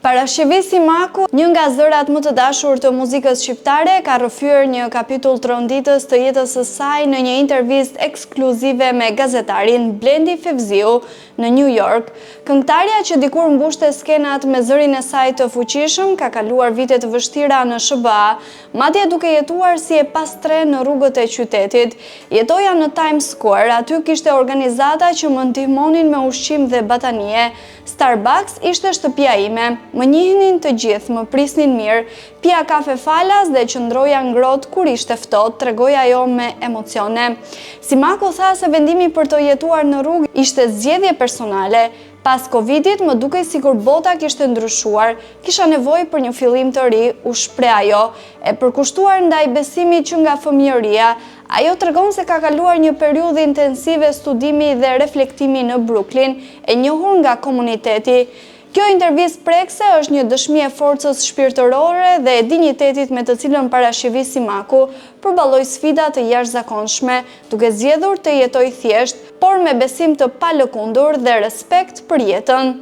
Parashevi Simaku, një nga zërat më të dashur të muzikës shqiptare, ka rrëfyer një kapitull të rënditës të jetës së saj në një intervistë ekskluzive me gazetarin Blendi Fevziu në New York. Këngëtarja që dikur mbushte skenat me zërin e saj të fuqishëm, ka kaluar vite të vështira në SBA, madje duke jetuar si e pastre në rrugët e qytetit. Jetoja në Times Square, aty kishte organizata që më ndihmonin me ushqim dhe batanie. Starbucks ishte shtëpia ime. Më njihnin të gjithë, më prisnin mirë, pija kafe falas dhe qëndroja ngrohtë kur ishte ftohtë, tregoja ajo me emocione. Simaku tha se vendimi për të jetuar në rrugë ishte zgjedhje personale. Pas Covidit më dukej sikur bota kishte ndryshuar, kisha nevojë për një fillim të ri, u shpreh ajo, e përkushtuar ndaj besimit që nga fëmijëria. Ajo tregon se ka kaluar një periudhë intensive studimi dhe reflektimi në Brooklyn, e njohur nga komuniteti. Kjo intervistë prekse është një dëshmi e forcës shpirtërore dhe e dinjitetit me të cilën Parashevi Simaku përballoi sfida të jashtëzakonshme, duke zgjedhur të jetojë thjesht, por me besim të palëkundur dhe respekt për jetën.